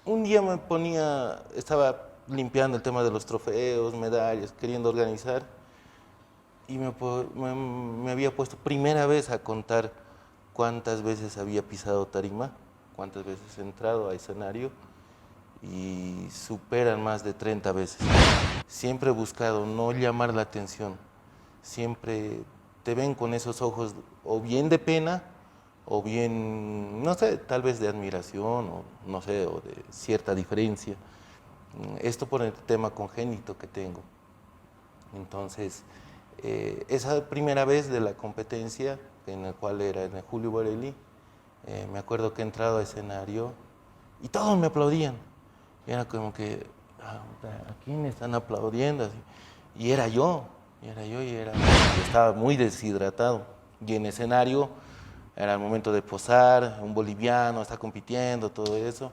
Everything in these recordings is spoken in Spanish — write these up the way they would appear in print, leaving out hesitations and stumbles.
un día estaba limpiando el tema de los trofeos, medallas, queriendo organizar, y me había puesto primera vez a contar cuántas veces había pisado tarima, cuántas veces he entrado a escenario, y superan más de 30 veces. Siempre he buscado no llamar la atención, siempre te ven con esos ojos o bien de pena, o bien, no sé, tal vez de admiración, o no sé, o de cierta diferencia. Esto por el tema congénito que tengo. Entonces, esa primera vez de la competencia, en la cual era en el Julio Borelli, me acuerdo que he entrado a escenario y todos me aplaudían. Y era como que, ¿a quién están aplaudiendo? Así. Y era yo, yo estaba muy deshidratado. Y en escenario era el momento de posar, un boliviano está compitiendo, todo eso.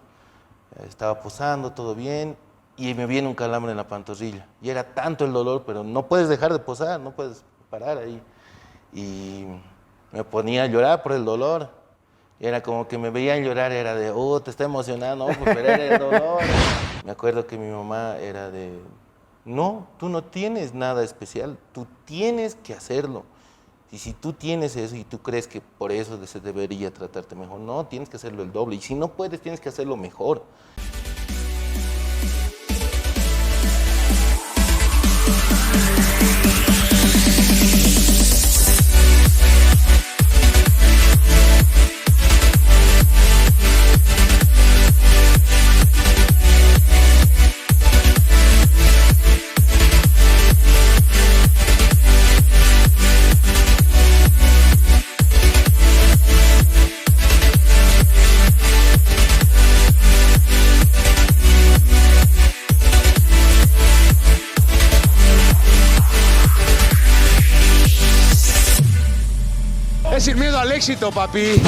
Estaba posando, todo bien, y me viene un calambre en la pantorrilla. Y era tanto el dolor, pero no puedes dejar de posar, no puedes parar ahí. Y me ponía a llorar por el dolor. Y era como que me veían llorar, era de, oh, te está emocionando, no, pues, pero era el dolor. Me acuerdo que mi mamá era de, no, tú no tienes nada especial, tú tienes que hacerlo. Y si tú tienes eso y tú crees que por eso se debería tratarte mejor, no, tienes que hacerlo el doble. Y si no puedes, tienes que hacerlo mejor. Es sin miedo al éxito, papi.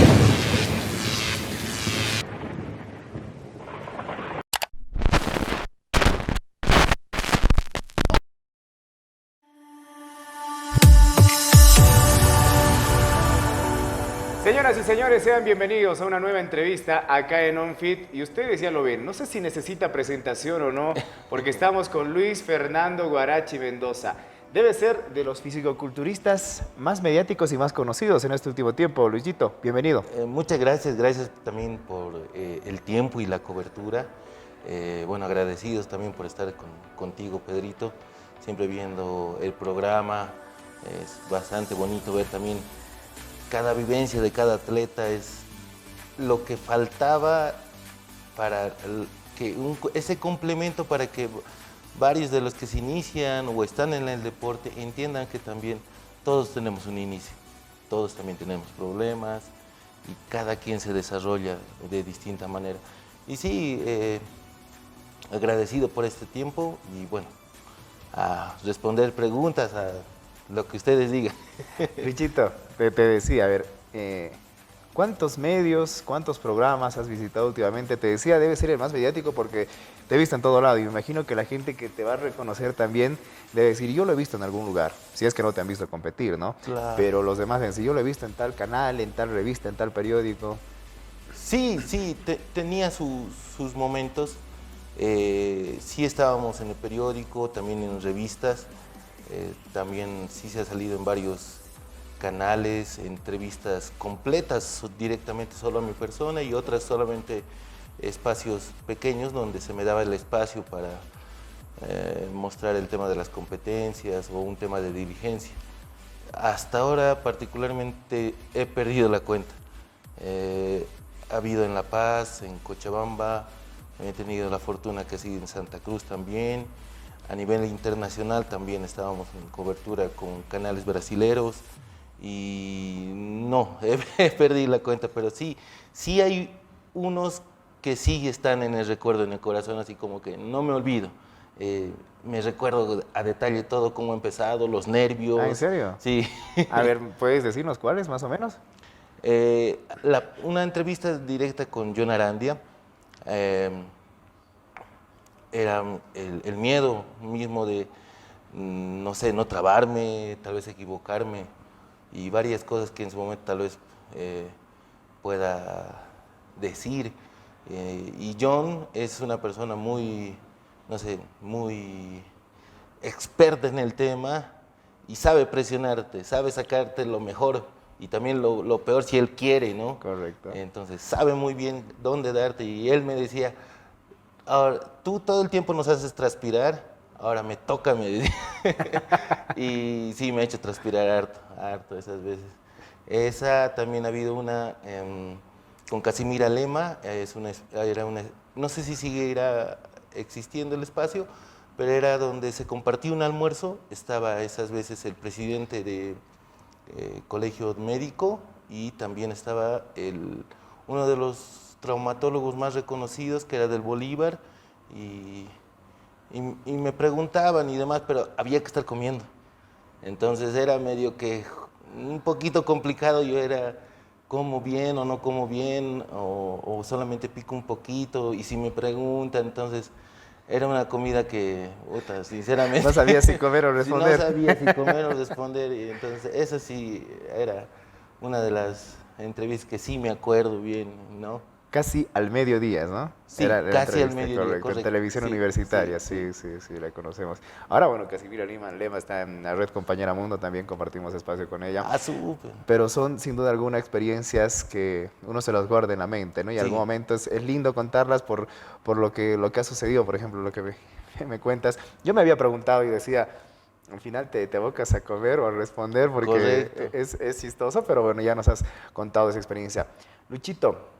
Señoras y señores, sean bienvenidos a una nueva entrevista acá en OnFit. Y ustedes ya lo ven, no sé si necesita presentación o no, porque estamos con Luis Fernando Guarachi Mendoza. Debe ser de los fisicoculturistas más mediáticos y más conocidos en este último tiempo. Luisito, bienvenido. Muchas gracias, gracias también por el tiempo y la cobertura. Bueno, agradecidos también por estar contigo, Pedrito, siempre viendo el programa. Es bastante bonito ver también cada vivencia de cada atleta, es lo que faltaba para ese complemento para que varios de los que se inician o están en el deporte entiendan que también todos tenemos un inicio, todos también tenemos problemas y cada quien se desarrolla de distinta manera. Y sí, agradecido por este tiempo y bueno, a responder preguntas, a lo que ustedes digan. Luisito, te decía, a ver, ¿cuántos medios, cuántos programas has visitado últimamente? Te decía, debe ser el más mediático porque te he visto en todo lado y me imagino que la gente que te va a reconocer también debe decir, yo lo he visto en algún lugar, si es que no te han visto competir, ¿no? Claro. Pero los demás dicen, sí, yo lo he visto en tal canal, en tal revista, en tal periódico. Sí, sí, tenía sus momentos. Sí estábamos en el periódico, también en revistas, también sí se ha salido en varios canales, entrevistas completas directamente solo a mi persona y otras solamente espacios pequeños donde se me daba el espacio para mostrar el tema de las competencias o un tema de dirigencia. Hasta ahora particularmente he perdido la cuenta. Ha habido en La Paz, en Cochabamba, he tenido la fortuna que ha sido en Santa Cruz también. A nivel internacional también estábamos en cobertura con canales brasileros y no, he perdido la cuenta, pero sí hay unos que sí están en el recuerdo, en el corazón, así como que no me olvido. Me recuerdo a detalle todo cómo ha empezado, los nervios. ¿Ah, en serio? Sí. A ver, ¿puedes decirnos cuáles más o menos? Una entrevista directa con John Arandia. Era el miedo mismo de, no sé, no trabarme, tal vez equivocarme y varias cosas que en su momento tal vez pueda decir. Y John es una persona muy, no sé, muy experta en el tema y sabe presionarte, sabe sacarte lo mejor y también lo peor si él quiere, ¿no? Correcto. Entonces sabe muy bien dónde darte y él me decía, ahora tú todo el tiempo nos haces transpirar, ahora me toca, me decía. Y sí, me ha hecho transpirar harto, harto esas veces. Esa también ha habido una con Casimira Lema, no sé si seguirá existiendo el espacio, pero era donde se compartía un almuerzo, estaba esas veces el presidente de colegio médico y también estaba uno de los traumatólogos más reconocidos, que era del Bolívar, y, y me preguntaban y demás, pero había que estar comiendo. Entonces era medio que un poquito complicado, yo era como bien o no como bien, o solamente pico un poquito, y si me preguntan, entonces era una comida que, puta, sinceramente, No sabía si comer o no responder. sabía si comer o responder, y entonces eso sí era una de las entrevistas que sí me acuerdo bien, ¿no? Casi al mediodía, ¿no? Sí, Era la casi al entrevista, mediodía, correcto, en correcto. televisión Sí, universitaria, sí, sí, la conocemos. Ahora, bueno, Casimira Lema está en la red Compañera Mundo, también compartimos espacio con ella. Ah, súper. Pero son sin duda alguna experiencias que uno se las guarda en la mente, ¿no? Y en algún Sí, momento es lindo contarlas por lo que ha sucedido, por ejemplo, lo que me cuentas. Yo me había preguntado y decía, al final te abocas a comer o a responder porque correcto. es chistoso, pero bueno, ya nos has contado esa experiencia. Luchito,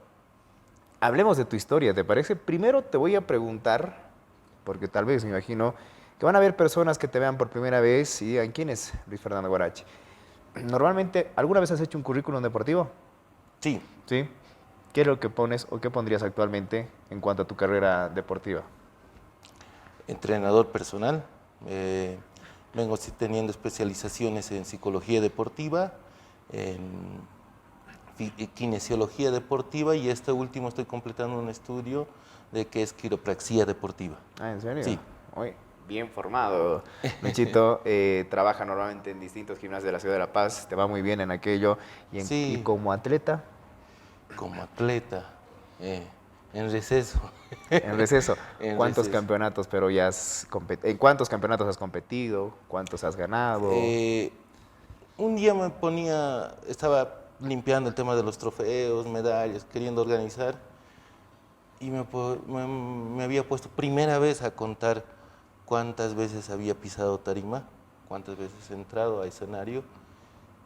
hablemos de tu historia, ¿te parece? Primero te voy a preguntar, porque tal vez me imagino que van a haber personas que te vean por primera vez y digan, ¿quién es Luis Fernando Guarachi? Normalmente, ¿alguna vez has hecho un currículum deportivo? Sí, ¿Sí? ¿Qué es lo que pones o qué pondrías actualmente en cuanto a tu carrera deportiva? entrenador personal. eh, Vengo teniendo especializaciones en psicología deportiva, en kinesiología deportiva y este último estoy completando un estudio de qué es quiropraxia deportiva. Ah, ¿en serio? Sí, Uy, bien formado. Luchito trabaja normalmente en distintos gimnasios de la ciudad de La Paz, te va muy bien en aquello. Y sí, como atleta, como atleta, en receso, en receso, en ¿cuántos receso. campeonatos, pero en cuántos campeonatos has competido? ¿Cuántos has ganado? Eh, un día estaba limpiando el tema de los trofeos, medallas, queriendo organizar y me había puesto primera vez a contar cuántas veces había pisado tarima, cuántas veces he entrado a escenario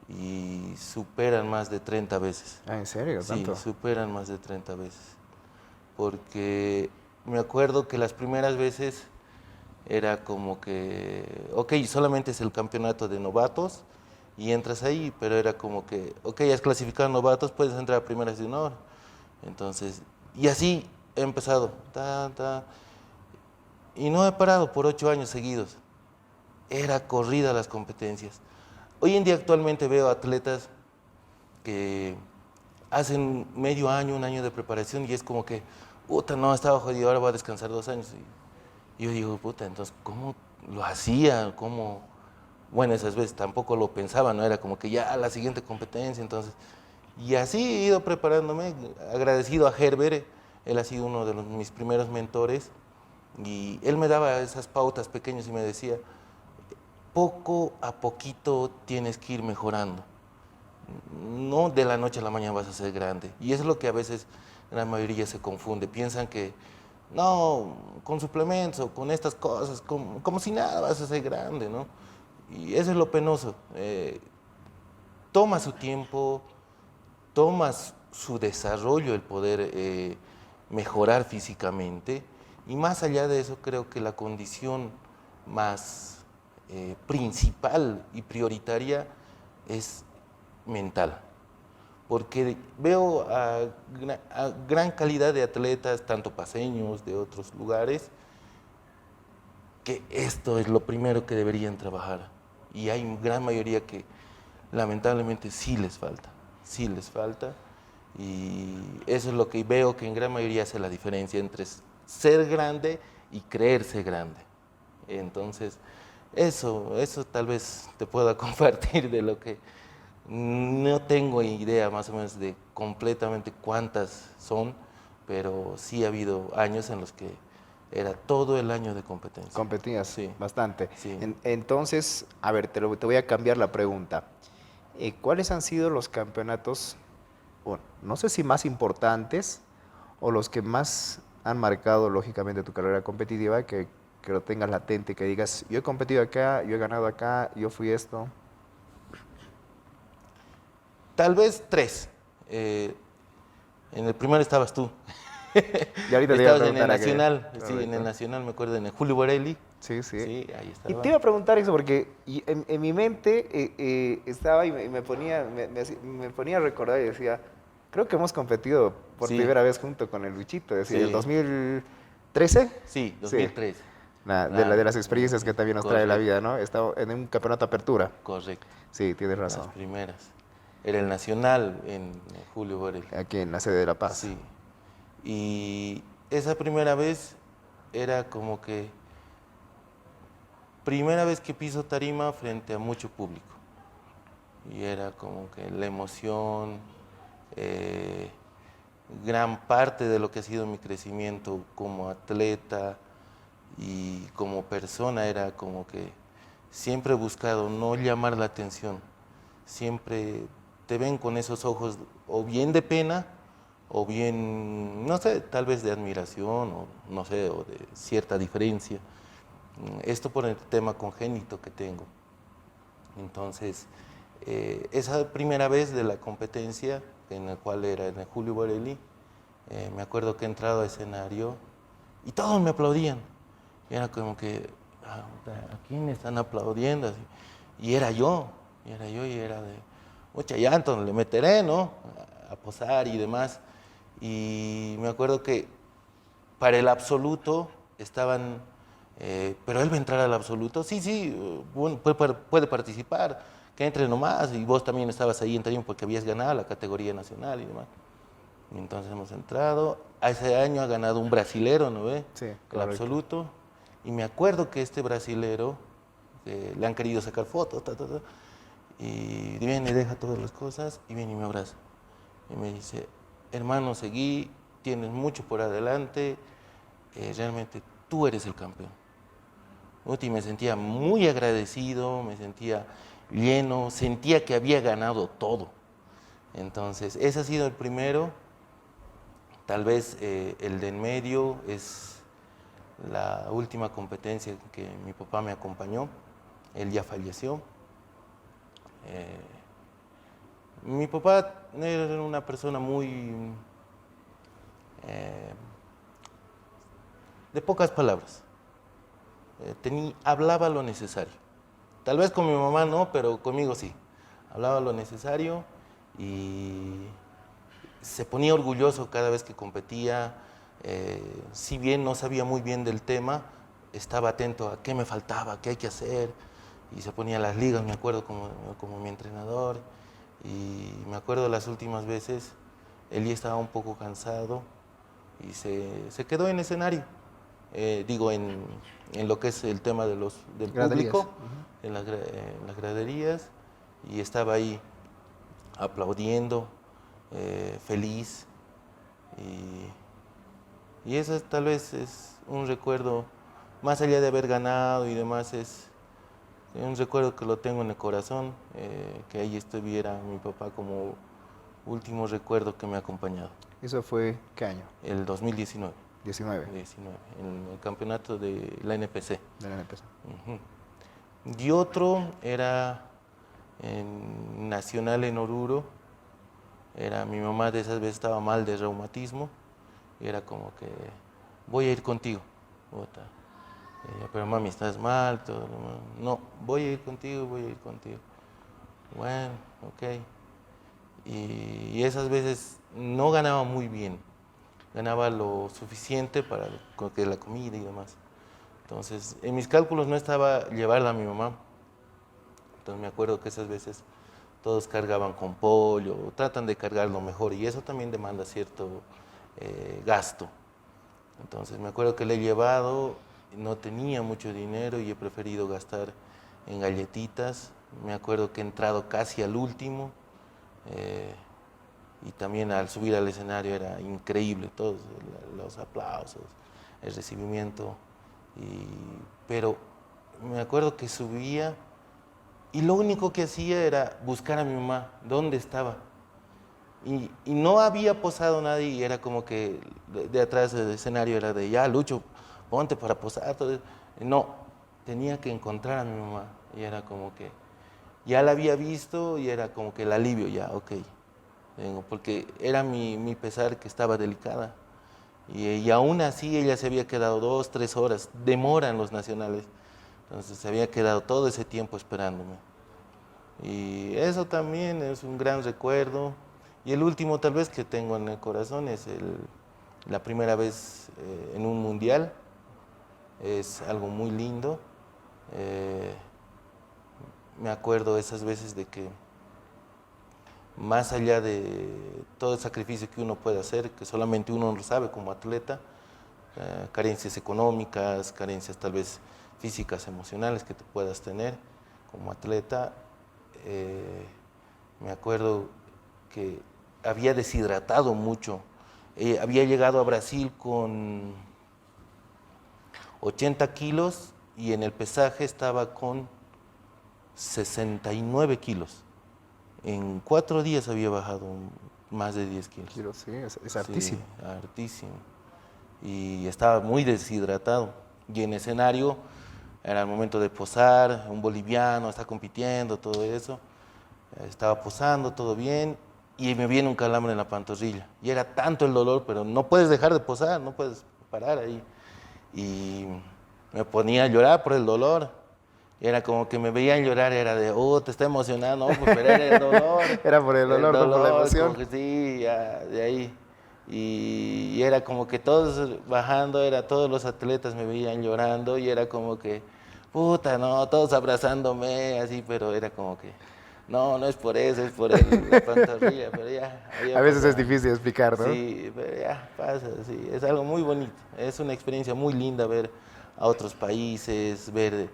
y superan más de 30 veces. Ah, ¿en serio? Sí, ¿Tanto? superan más de 30 veces. Porque me acuerdo que las primeras veces era como que, ok, solamente es el campeonato de novatos y entras ahí, pero era como que, ok, has clasificado novatos, puedes entrar a primeras de honor. Entonces, y así he empezado, y no he parado por 8 años seguidos. Era corrida las competencias. Hoy en día actualmente veo atletas que hacen medio año, un año de preparación y es como que, puta, no, estaba jodido, ahora voy a descansar 2 años. Y yo digo, puta, entonces, ¿cómo lo hacía? ¿Cómo? Bueno, esas veces tampoco lo pensaba, ¿no? Era como que ya la siguiente competencia, entonces. Y así he ido preparándome, agradecido a Herbert, él ha sido uno de mis primeros mentores y él me daba esas pautas pequeñas y me decía, poco a poquito tienes que ir mejorando. No de la noche a la mañana vas a ser grande. Y eso es lo que a veces la mayoría se confunde. Piensan que no, con suplementos o con estas cosas, como si nada vas a ser grande, ¿no? Y eso es lo penoso. Toma su tiempo, toma su desarrollo el poder mejorar físicamente. Y más allá de eso, creo que la condición más principal y prioritaria es mental, porque veo a gran calidad de atletas, tanto paseños, de otros lugares, que esto es lo primero que deberían trabajar. Y hay gran mayoría que lamentablemente sí les falta, y eso es lo que veo que en gran mayoría hace la diferencia entre ser grande y creerse grande. Entonces, eso tal vez te pueda compartir de lo que no tengo idea más o menos de completamente cuántas son, pero sí ha habido años en los que era todo el año de competencia. Competías Sí. bastante. Sí. Entonces, a ver, te voy a cambiar la pregunta. ¿Cuáles han sido los campeonatos, bueno, no sé si más importantes o los que más han marcado, lógicamente, tu carrera competitiva, que lo tengas latente, que digas, yo he competido acá, yo he ganado acá, yo fui esto? Tal vez 3. En el primero estabas tú. Y ahorita te iba a Estabas en el preguntar a qué. Nacional, sí, en Correcto. el Nacional, me acuerdo, en el Julio Borelli. Sí, sí. Sí, ahí Y estaba. te iba a preguntar eso porque en mi mente estaba y me ponía, me ponía a recordar y decía, creo que hemos competido por Sí, primera vez junto con el Luchito, es decir, el sí, 2013. sí, Sí, 2013. de Claro, las experiencias que también nos trae la correcto, vida, ¿no? He estado en un campeonato de apertura. correcto. Sí, tienes Las razón. primeras. Era el Nacional en Julio Borelli. Aquí en la sede de La Paz. Sí. Y esa primera vez era como que primera vez que piso tarima frente a mucho público. Y era como que la emoción, eh, gran parte de lo que ha sido mi crecimiento como atleta y como persona era como que siempre he buscado no llamar la atención, siempre te ven con esos ojos o bien de pena o bien, no sé, tal vez de admiración o no sé, o de cierta diferencia. Esto por el tema congénito que tengo. Entonces, esa primera vez de la competencia, en la cual era en el Julio Borelli, me acuerdo que he entrado a escenario y todos me aplaudían. Y era como que, ¿a quién están aplaudiendo? Así. Y era yo, y era de, mucha llanto, le meteré, ¿no? A posar y demás. Y me acuerdo que para el absoluto estaban, pero él va a entrar al absoluto. Sí, sí, bueno, puede participar, que entre nomás. Y vos también estabas ahí en Tarim porque habías ganado la categoría nacional y demás. Y entonces hemos entrado. A ese año ha ganado un brasilero, ¿no ve? Sí, El correcto. absoluto. Y me acuerdo que este brasilero, le han querido sacar fotos, y viene, deja todas las cosas y viene y me abraza. Y me dice, hermano, seguí, tienes mucho por adelante, realmente tú eres el campeón. Y me sentía muy agradecido, me sentía lleno, sentía que había ganado todo. Entonces, ese ha sido el primero. Tal vez el de en medio es la última competencia que mi papá me acompañó. Él ya falleció. Mi papá era una persona muy eh, de pocas palabras. Hablaba lo necesario. Tal vez con mi mamá no, pero conmigo sí. Hablaba lo necesario y se ponía orgulloso cada vez que competía. Si bien no sabía muy bien del tema, estaba atento a qué me faltaba, qué hay que hacer. Y se ponía las ligas, me acuerdo, como mi entrenador. Y me acuerdo las últimas veces, él ya estaba un poco cansado y se quedó en escenario. Digo, en lo que es el tema del Graderías. público, en las graderías, y estaba ahí aplaudiendo, feliz. Y eso tal vez es un recuerdo, más allá de haber ganado y demás, es un recuerdo que lo tengo en el corazón, que ahí estuviera mi papá como último recuerdo que me ha acompañado. ¿Eso fue qué año? El 2019. 19 En el campeonato de la NPC. de la NPC. Ujú. Y otro era en Nacional en Oruro. Mi mamá de esas veces estaba mal de reumatismo. Y era como que, voy a ir contigo. Bota. Pero mami, estás mal. Todo. No, voy a ir contigo, voy a ir contigo. Bueno, ok. Y esas veces no ganaba muy bien. Ganaba lo suficiente para que la comida y demás. Entonces, en mis cálculos no estaba llevarla a mi mamá. Entonces me acuerdo que esas veces todos cargaban con pollo, o tratan de cargar lo mejor, y eso también demanda cierto gasto. Entonces me acuerdo que le he llevado, no tenía mucho dinero y he preferido gastar en galletitas. Me acuerdo que he entrado casi al último. y también al subir al escenario era increíble, todos los aplausos, el recibimiento, pero me acuerdo que subía y lo único que hacía era buscar a mi mamá, dónde estaba. Y no había posado nadie y era como que de atrás del escenario era de, ya, Lucho, ponte para posar. No, tenía que encontrar a mi mamá y era como que ya la había visto y era como que el alivio, ya, ok, vengo, porque era mi pesar que estaba delicada. Y aún así ella se había quedado 2, 3 horas, demoran los nacionales, entonces se había quedado todo ese tiempo esperándome. Y eso también es un gran recuerdo. Y el último tal vez que tengo en el corazón es la primera vez en un mundial. Es algo muy lindo. Me acuerdo esas veces de que más allá de todo el sacrificio que uno puede hacer, que solamente uno lo sabe como atleta, carencias económicas, carencias tal vez físicas, emocionales que te puedas tener como atleta, me acuerdo que había deshidratado mucho. Había llegado a Brasil con 80 kilos y en el pesaje estaba con 69 kilos. En 4 días había bajado más de 10 kilos. Sí, es hartísimo. Sí, hartísimo. Y estaba muy deshidratado. Y en escenario era el momento de posar, un boliviano está compitiendo, todo eso. Estaba posando, todo bien, y me viene un calambre en la pantorrilla. Y era tanto el dolor, pero no puedes dejar de posar, no puedes parar ahí. Y me ponía a llorar por el dolor. Y era como que me veían llorar, era de, te está emocionando, no, pues, pero era el dolor. Era por el dolor, no por la emoción. Como que sí, ya, de ahí. Y era como que todos bajando, todos los atletas me veían llorando y era como que, puta, no, todos abrazándome, así, pero era como que, no es por eso, es por la pantorrilla, pero ya. A veces pasado. es difícil explicar, ¿no? Sí, pero ya pasa, sí, es algo muy bonito, es una experiencia muy linda ver a otros países, ver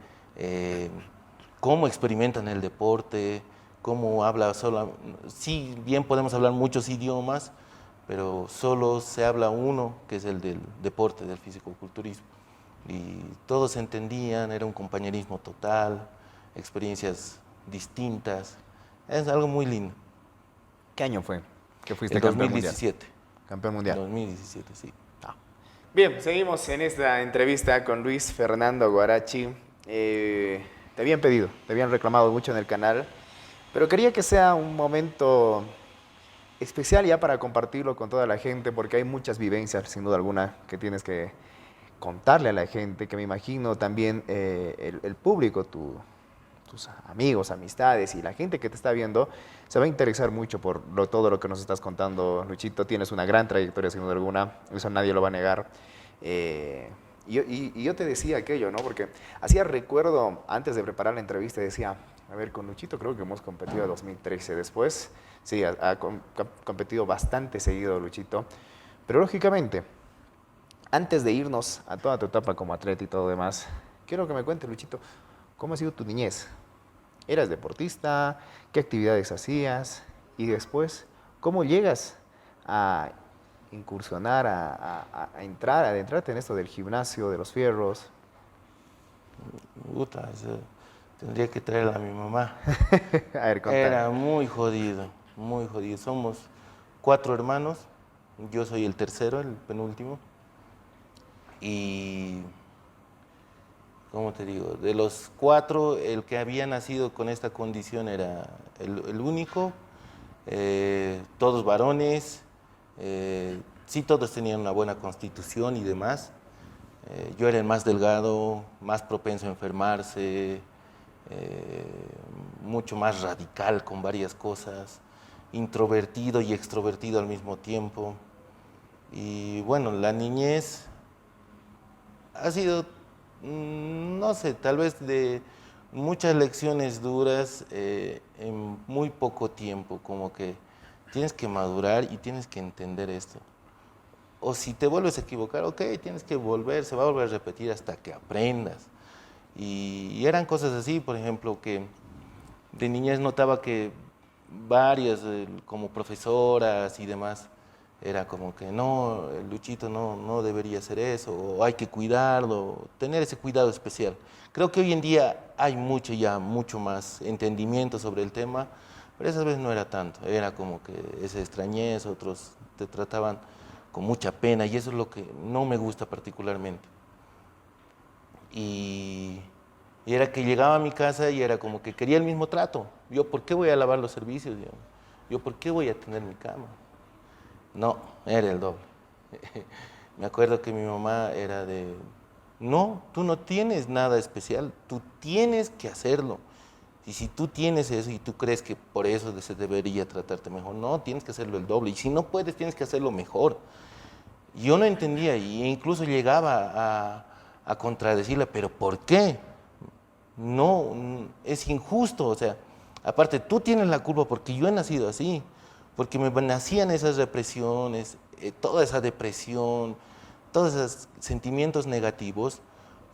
cómo experimentan el deporte, cómo habla solo, sí, bien podemos hablar muchos idiomas, pero solo se habla uno, que es el del deporte, del fisicoculturismo. Y todos se entendían, era un compañerismo total, experiencias distintas, es algo muy lindo. ¿Qué año fue que fuiste El campeón 2017. mundial? Campeón mundial. 2017, sí. Bien, seguimos en esta entrevista con Luis Fernando Guarachi. Te habían reclamado mucho en el canal, pero quería que sea un momento especial ya para compartirlo con toda la gente, porque hay muchas vivencias, sin duda alguna, que tienes que contarle a la gente, que me imagino también el público, tus amigos, amistades y la gente que te está viendo se va a interesar mucho por todo lo que nos estás contando, Luchito. Tienes una gran trayectoria, sin duda alguna, eso nadie lo va a negar. Y yo te decía aquello, ¿no? Porque hacía recuerdo, antes de preparar la entrevista, decía, a ver, con Luchito creo que hemos competido en 2013. Después, sí, ha competido bastante seguido Luchito. Pero lógicamente, antes de irnos a toda tu etapa como atleta y todo demás, quiero que me cuentes, Luchito, ¿cómo ha sido tu niñez? ¿Eras deportista? ¿Qué actividades hacías? Y después, ¿cómo llegas a incursionar, a adentrarte en esto del gimnasio, de los fierros? Puta, tendría que traerla a mi mamá. A ver, contame. Era muy jodido, muy jodido. Somos 4 hermanos, yo soy el tercero, el penúltimo. Y, ¿cómo te digo? De los 4, el que había nacido con esta condición era el único. Todos varones, sí, todos tenían una buena constitución y demás. Yo era el más delgado, más propenso a enfermarse, mucho más radical con varias cosas, introvertido y extrovertido al mismo tiempo. Y bueno, la niñez ha sido, no sé, tal vez de muchas lecciones duras en muy poco tiempo, como que tienes que madurar y tienes que entender esto. O si te vuelves a equivocar, ok, tienes que volver, se va a volver a repetir hasta que aprendas. Y eran cosas así, por ejemplo, que de niñez notaba que varias, como profesoras y demás, era como que no, el Luchito no debería hacer eso, o hay que cuidarlo, tener ese cuidado especial. Creo que hoy en día hay mucho más entendimiento sobre el tema, pero esas veces no era tanto, era como que esa extrañez, otros te trataban con mucha pena y eso es lo que no me gusta particularmente. Y, y era que llegaba a mi casa y era como que quería el mismo trato. Yo, ¿por qué voy a lavar los servicios? Yo, ¿por qué voy a tener mi cama? No, era el doble. Me acuerdo que mi mamá era de, no, tú no tienes nada especial, tú tienes que hacerlo. Y si tú tienes eso y tú crees que por eso se debería tratarte mejor, no, tienes que hacerlo el doble. Y si no puedes, tienes que hacerlo mejor. Yo no entendía e incluso llegaba a contradecirla, pero ¿por qué? No, es injusto, o sea, aparte tú tienes la culpa porque yo he nacido así, porque me nacían esas represiones, toda esa depresión, todos esos sentimientos negativos,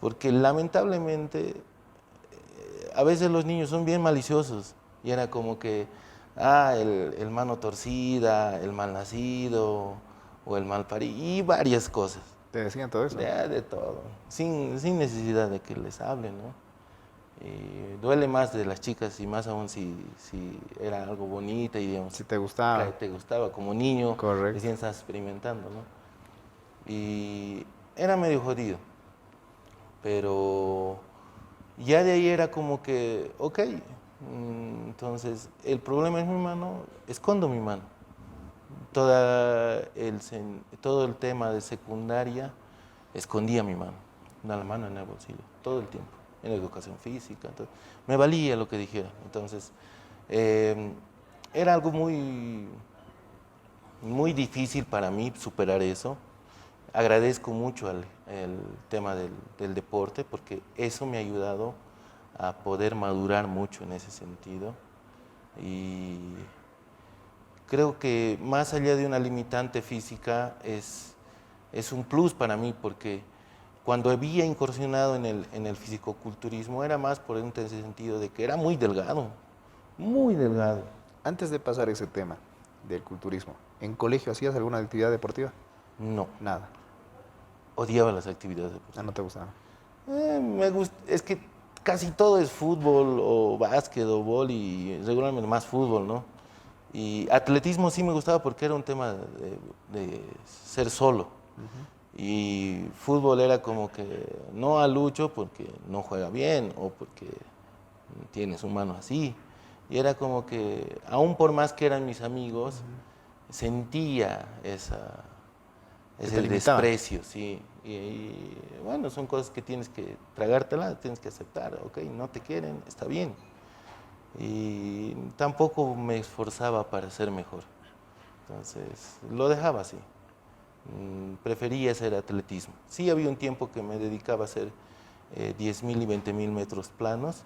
porque lamentablemente a veces los niños son bien maliciosos y era como que, el mano torcida, el mal nacido o el mal parido y varias cosas. ¿Te decían todo eso? De todo, sin necesidad de que les hablen, ¿no? Y duele más de las chicas y más aún si era algo bonita y digamos, Si te gustaba. te gustaba como niño, Correcto. recién estás experimentando, ¿no? Y era medio jodido, pero ya de ahí era como que, ok, entonces el problema es mi mano, escondo mi mano. Todo el tema de secundaria, escondía mi mano, la mano en el bolsillo, todo el tiempo, en la educación física, entonces, me valía lo que dijera. Entonces, era algo muy difícil para mí superar eso. Agradezco mucho el tema del deporte porque eso me ha ayudado a poder madurar mucho en ese sentido. Y creo que más allá de una limitante física es un plus para mí porque cuando había incursionado en el fisicoculturismo era más por un sentido de que era muy delgado, muy delgado. Antes de pasar ese tema del culturismo, ¿en colegio hacías alguna actividad deportiva? No, Nada. odiaba las actividades deportivas. No te gustaba. Es que casi todo es fútbol o básquet o vóley y regularmente más fútbol, ¿no? Y atletismo sí me gustaba porque era un tema de ser solo. Y fútbol era como que no a Lucho porque no juega bien o porque tiene su mano así. Y era como que, aún por más que eran mis amigos, sentía ese limitaban. desprecio, sí. Bueno, son cosas que tienes que tragártela, tienes que aceptar, ok, no te quieren, está bien. Y tampoco me esforzaba para ser mejor. Entonces, lo dejaba así. Prefería hacer atletismo. Sí había un tiempo que me dedicaba a hacer 10.000 y 20.000 metros planos.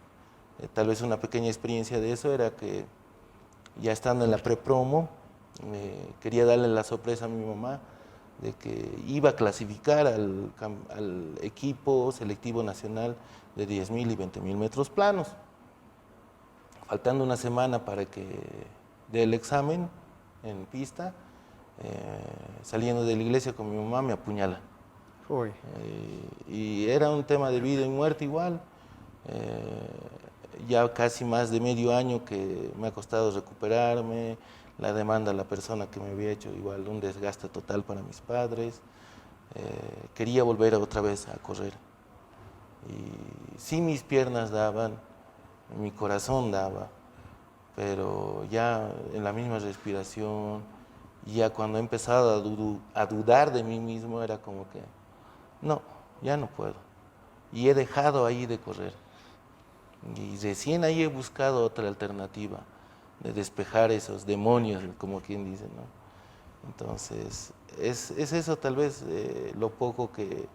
Tal vez una pequeña experiencia de eso era que ya estando en la prepromo, quería darle la sorpresa a mi mamá de que iba a clasificar al equipo selectivo nacional de 10.000 y 20.000 metros planos. Faltando una semana para que dé el examen en pista, saliendo de la iglesia con mi mamá me apuñala. Uy. Y era un tema de vida y muerte igual. Ya casi más de medio año que me ha costado recuperarme, la demanda a la persona que me había hecho igual un desgaste total para mis padres. Quería volver otra vez a correr. Y sí mis piernas daban, mi corazón daba, pero ya en la misma respiración, ya cuando he empezado a dudar de mí mismo era como que, no, ya no puedo. Y he dejado ahí de correr. Y recién ahí he buscado otra alternativa de despejar esos demonios, como quien dice, ¿no? Entonces, es eso tal vez lo poco que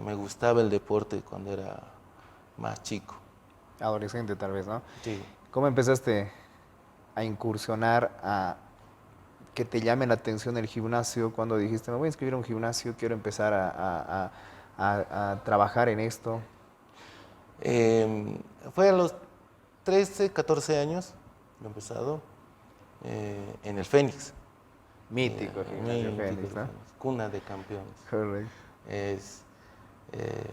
me gustaba el deporte cuando era más chico. Adolescente tal vez, ¿no? Sí. ¿Cómo empezaste a incursionar, a que te llame la atención el gimnasio cuando dijiste, me voy a inscribir a un gimnasio, quiero empezar a trabajar en esto? Fue a los 13, 14 años, he empezado. en el Fénix. Mítico, Gimnasio Mítico, Fénix, ¿no? cuna de campeones. Correcto.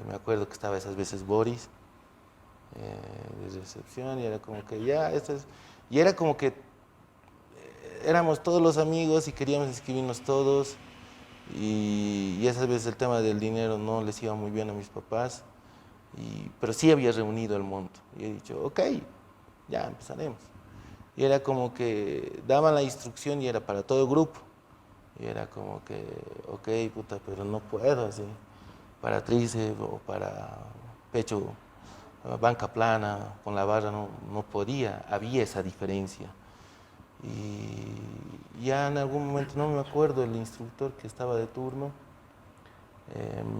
Me acuerdo que estaba esas veces Boris de recepción y era como que ya, y era como que éramos todos los amigos y queríamos inscribirnos todos y esas veces el tema del dinero no les iba muy bien a mis papás, pero sí había reunido el monto y he dicho, ok, ya empezaremos. Y era como que daban la instrucción y era para todo el grupo. Y era como que, ok, puta, pero no puedo así. Para tríceps o para pecho, banca plana, con la barra no podía, había esa diferencia. Y ya en algún momento, no me acuerdo, el instructor que estaba de turno,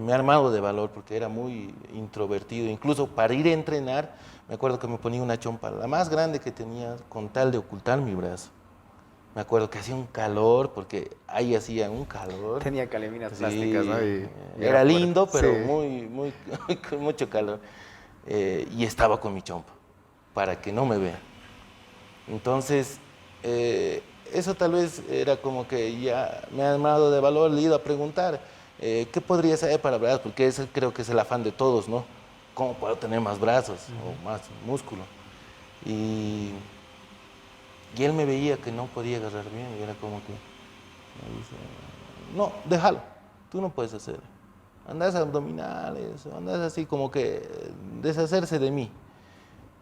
me ha armado de valor porque era muy introvertido. Incluso para ir a entrenar, me acuerdo que me ponía una chompa, la más grande que tenía, con tal de ocultar mi brazo. Me acuerdo que hacía un calor, porque ahí hacía un calor. Tenía caleminas Sí, plásticas, ¿no? Y era fuerte. lindo, pero Sí. muy, con mucho calor. Y estaba con mi chompa, para que no me vean. Entonces, eso tal vez era como que ya me ha armado de valor, le he ido a preguntar, ¿qué podría ser para brazos? Porque ese creo que es el afán de todos, ¿no? ¿Cómo puedo tener más brazos o más músculo? Y, y él me veía que no podía agarrar bien y era como que me dice, no, déjalo, tú no puedes hacer. Andas abdominales, andas así como que deshacerse de mí.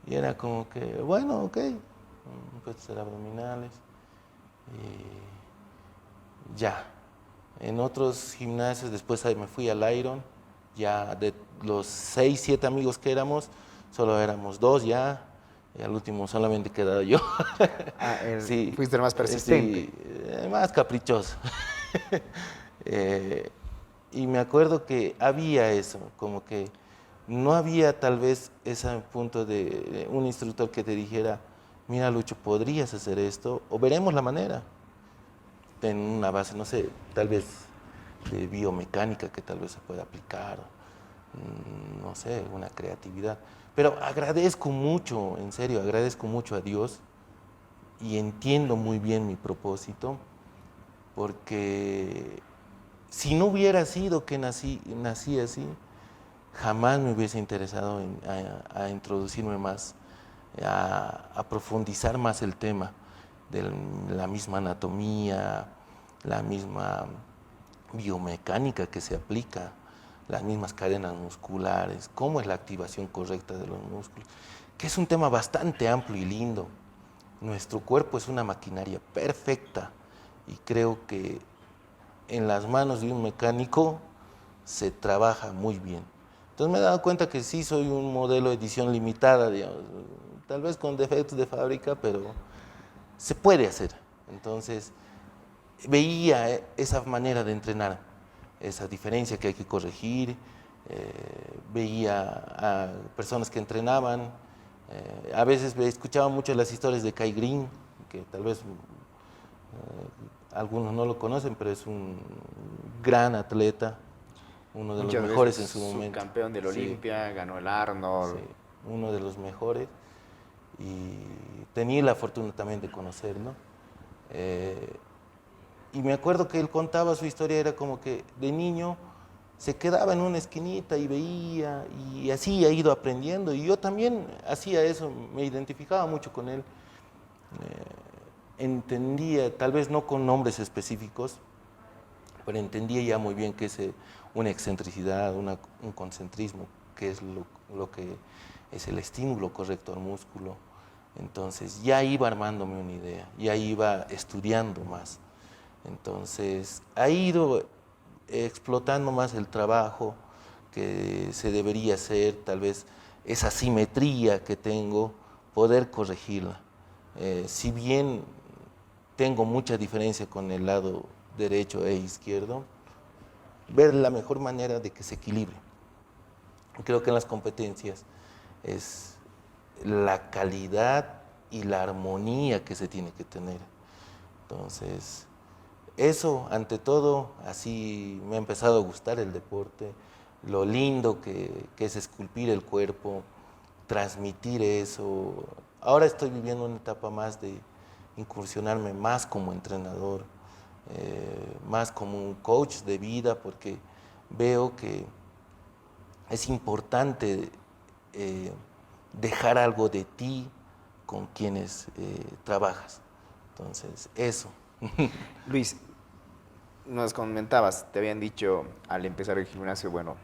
Y era como que, bueno, ok, empecé a hacer abdominales. Y ya. En otros gimnasios, después ahí me fui al Iron, ya de los 6, 7 amigos que éramos, solo éramos 2 ya, y al último solamente quedaba yo. Sí, Fuiste el más persistente. sí, más caprichoso. Y me acuerdo que había eso, como que no había tal vez ese punto de un instructor que te dijera, mira Lucho, podrías hacer esto, o veremos la manera. En una base, no sé, tal vez de biomecánica que tal vez se pueda aplicar, no sé, una creatividad. Pero agradezco mucho, en serio, agradezco mucho a Dios y entiendo muy bien mi propósito, porque si no hubiera sido que nací así, jamás me hubiese interesado a introducirme más, a profundizar más el tema de la misma anatomía, la misma biomecánica que se aplica, las mismas cadenas musculares, cómo es la activación correcta de los músculos, que es un tema bastante amplio y lindo. Nuestro cuerpo es una maquinaria perfecta y creo que en las manos de un mecánico se trabaja muy bien. Entonces me he dado cuenta que sí soy un modelo de edición limitada, digamos, tal vez con defectos de fábrica, pero se puede hacer. Entonces veía esa manera de entrenar, esa diferencia que hay que corregir, veía a personas que entrenaban, a veces escuchaba mucho las historias de Kai Green, que tal vez algunos no lo conocen, pero es un gran atleta, uno de Muchas los mejores en veces su momento. subcampeón del Sí, Olimpia, ganó el Arnold. sí, uno de los mejores. Y tenía la fortuna también de conocerlo. Y me acuerdo que él contaba su historia, era como que de niño se quedaba en una esquinita y veía, y así ha ido aprendiendo. Y yo también hacía eso, me identificaba mucho con él. Entendía, tal vez no con nombres específicos, pero entendía ya muy bien que es una excentricidad, un concentrismo, que es lo que es el estímulo correcto al músculo. Entonces ya iba armándome una idea, ya iba estudiando más. Entonces ha ido explotando más el trabajo que se debería hacer, tal vez esa simetría que tengo, poder corregirla. Si bien tengo mucha diferencia con el lado derecho e izquierdo, ver la mejor manera de que se equilibre. Creo que en las competencias es la calidad y la armonía que se tiene que tener. Entonces, eso, ante todo, así me ha empezado a gustar el deporte, lo lindo que es esculpir el cuerpo, transmitir eso. Ahora estoy viviendo una etapa más incursionarme más como entrenador, más como un coach de vida, porque veo que es importante dejar algo de ti con quienes trabajas. Entonces, eso. Luis, nos comentabas, te habían dicho al empezar el gimnasio, bueno,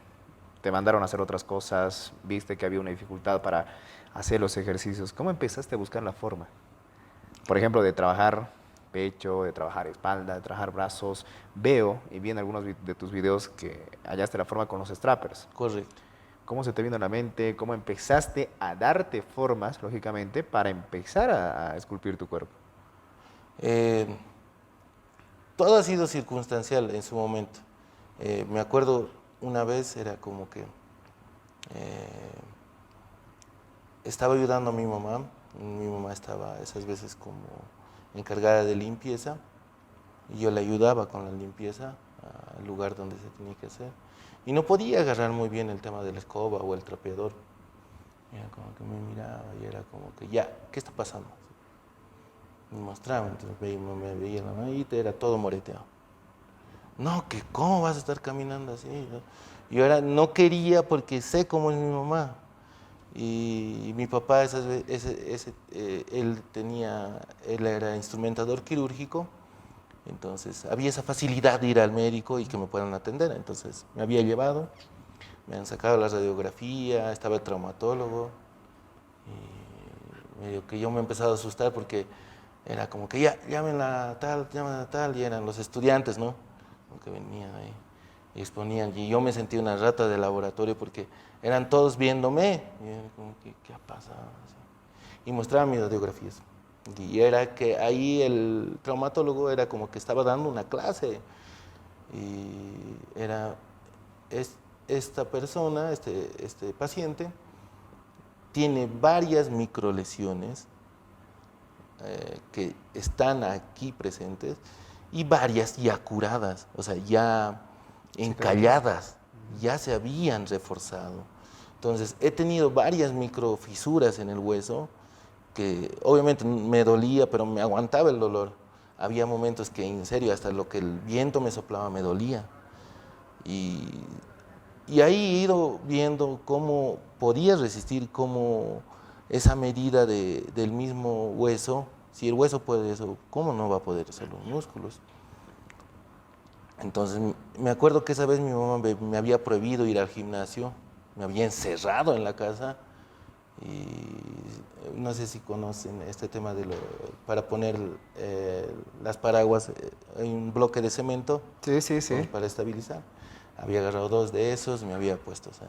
te mandaron a hacer otras cosas, viste que había una dificultad para hacer los ejercicios. ¿Cómo empezaste a buscar la forma? Por ejemplo, de trabajar pecho, de trabajar espalda, de trabajar brazos. Veo y vi en algunos de tus videos que hallaste la forma con los strappers. Correcto. ¿Cómo se te vino a la mente? ¿Cómo empezaste a darte formas, lógicamente, para empezar a esculpir tu cuerpo? Todo ha sido circunstancial en su momento. Me acuerdo una vez, era como que estaba ayudando a mi mamá. Mi mamá estaba esas veces como encargada de limpieza y yo le ayudaba con la limpieza al lugar donde se tenía que hacer. Y no podía agarrar muy bien el tema de la escoba o el trapeador. Y era como que me miraba y era como que, ya, ¿qué está pasando? Me mostraba, entonces me veía la manita, era todo moreteado. No, que cómo vas a estar caminando así. Yo ahora no quería porque sé cómo es mi mamá. Y mi papá, él era instrumentador quirúrgico, entonces había esa facilidad de ir al médico y que me puedan atender. Entonces me había llevado, me han sacado la radiografía, estaba el traumatólogo, y medio que yo me he empezado a asustar porque era como que ya, llamen a tal, y eran los estudiantes, ¿no? Que venían ahí y exponían, y yo me sentí una rata de laboratorio porque eran todos viéndome, y era como que, ¿qué ha pasado? Así. Y mostraban mis radiografías. Y era que ahí el traumatólogo era como que estaba dando una clase, y era, esta persona, este paciente, tiene varias microlesiones que están aquí presentes y varias ya curadas, o sea, ya encalladas, ya se habían reforzado. Entonces, he tenido varias microfisuras en el hueso que obviamente me dolía, pero me aguantaba el dolor. Había momentos que en serio, hasta lo que el viento me soplaba me dolía. Y ahí he ido viendo cómo podía resistir, cómo esa medida del mismo hueso, si el hueso puede eso, ¿cómo no va a poder hacer los músculos? Entonces, me acuerdo que esa vez mi mamá me había prohibido ir al gimnasio, me había encerrado en la casa, y no sé si conocen este tema para poner las paraguas, hay un bloque de cemento Sí. para estabilizar. Había agarrado 2 de esos, me había puesto, o sea.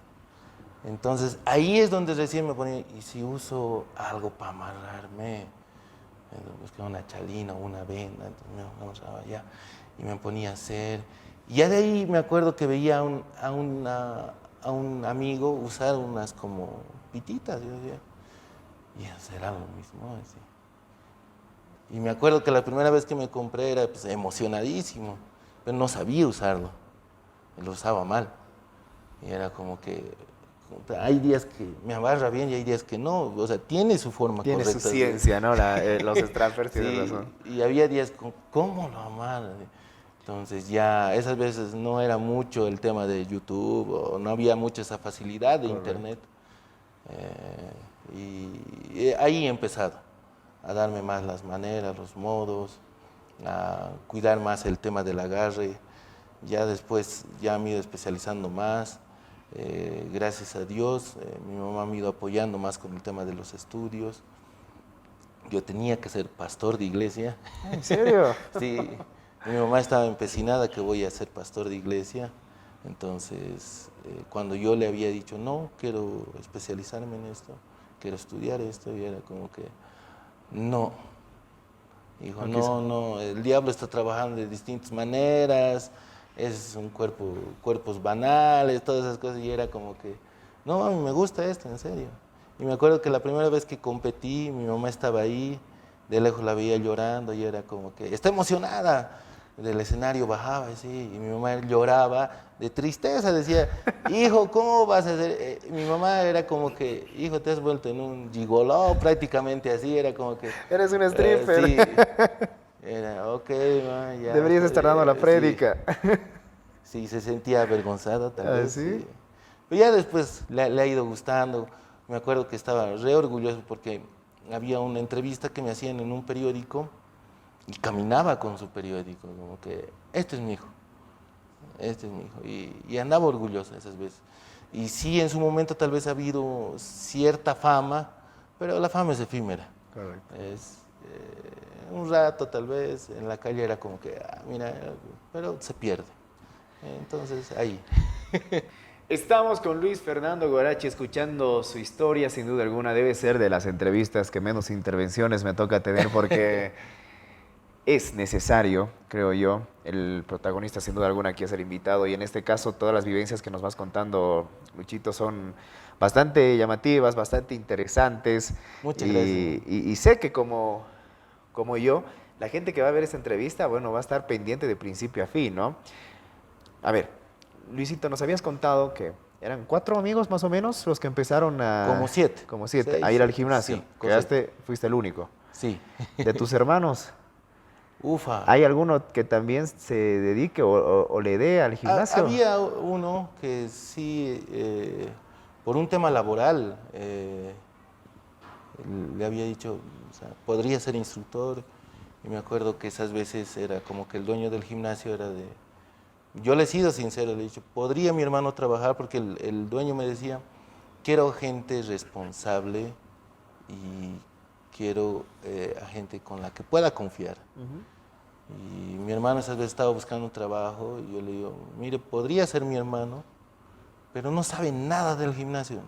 Entonces, ahí es donde recién me ponía, ¿y si uso algo para amarrarme? Busqué una chalina o una venda, entonces me amarraba ya, y me ponía a hacer. Y ya de ahí me acuerdo que veía a un amigo usar unas como pititas, yo decía, y será lo mismo, así. Y me acuerdo que la primera vez que me compré era pues, emocionadísimo, pero no sabía usarlo, lo usaba mal. Y era como que hay días que me amarra bien y hay días que no, o sea, tiene su forma Tiene correcta. su ciencia, ¿no? Los strappers tienen Sí, razón. y había días, ¿cómo lo amarra? Entonces ya esas veces no era mucho el tema de YouTube, o no había mucha esa facilidad de Correcto. internet. Y ahí he empezado a darme más las maneras, los modos, a cuidar más el tema del agarre. Ya después ya me he ido especializando más. Gracias a Dios, mi mamá me ha ido apoyando más con el tema de los estudios. Yo tenía que ser pastor de iglesia. ¿En serio? Sí, mi mamá estaba empecinada que voy a ser pastor de iglesia. Entonces, cuando yo le había dicho, no, quiero especializarme en esto, quiero estudiar esto, y era como que, no. Dijo, no, el diablo está trabajando de distintas maneras, es un cuerpos banales, todas esas cosas, y era como que, no, mami, me gusta esto, en serio. Y me acuerdo que la primera vez que competí, mi mamá estaba ahí, de lejos la veía llorando, y era como que, está emocionada. Del escenario bajaba así, y mi mamá lloraba de tristeza, decía, hijo, ¿cómo vas a hacer? Mi mamá era como que, hijo, te has vuelto en un gigoló, prácticamente así, era como que... Eres un stripper. sí, era, ok, ma, ya. Deberías estar dando la prédica. Sí, se sentía avergonzado tal ¿Ah, vez. sí? Sí. Pero ya después le ha ido gustando. Me acuerdo que estaba re orgulloso porque había una entrevista que me hacían en un periódico y caminaba con su periódico, como que, este es mi hijo, este es mi hijo. Y andaba orgulloso esas veces. Y sí, en su momento tal vez ha habido cierta fama, pero la fama es efímera. Correcto. Es un rato tal vez, en la calle era como que, mira, pero se pierde. Entonces, ahí. Estamos con Luis Fernando Guarachi escuchando su historia, sin duda alguna. Debe ser de las entrevistas que menos intervenciones me toca tener porque es necesario, creo yo, el protagonista sin duda alguna aquí es el invitado y en este caso todas las vivencias que nos vas contando, Luchito, son bastante llamativas, bastante interesantes. Muchas gracias. Y sé que como yo, la gente que va a ver esta entrevista, bueno, va a estar pendiente de principio a fin, ¿no? A ver, Luisito, nos habías contado que eran 4 amigos más o menos los que empezaron a... Como 7. Como 7, 6, a ir al gimnasio. sí, correcto. Fuiste el único. Sí. De tus hermanos, Ufa. ¿hay alguno que también se dedique o le dé al gimnasio? Había uno que sí, por un tema laboral, le había dicho, o sea, podría ser instructor. Y me acuerdo que esas veces era como que el dueño del gimnasio era de... Yo le he sido sincero, le he dicho, ¿podría mi hermano trabajar? Porque el dueño me decía, quiero gente responsable y quiero a gente con la que pueda confiar. Y mi hermano esas veces estaba buscando un trabajo y yo le digo, mire, podría ser mi hermano, pero no sabe nada del gimnasio.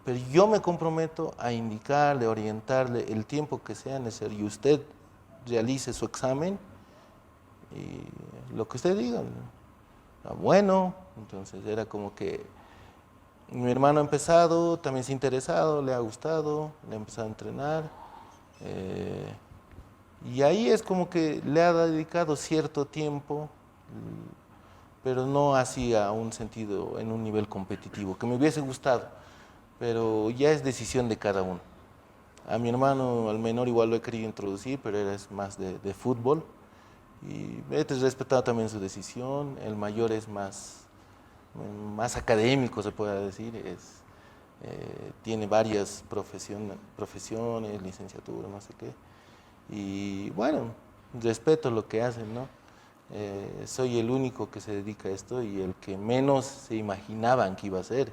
Pero yo me comprometo a indicarle, orientarle el tiempo que sea necesario y usted realice su examen y lo que usted diga. Bueno, entonces era como que mi hermano ha empezado, también se ha interesado, le ha gustado, le ha empezado a entrenar. Y ahí es como que le ha dedicado cierto tiempo, pero no así a un sentido, en un nivel competitivo, que me hubiese gustado, pero ya es decisión de cada uno. A mi hermano, al menor, igual lo he querido introducir, pero él es más de fútbol. Y he respetado también su decisión. El mayor es más académico, se puede decir. Tiene varias profesiones, licenciatura, no sé qué. Y bueno, respeto lo que hacen, ¿no? Soy el único que se dedica a esto y el que menos se imaginaban que iba a ser.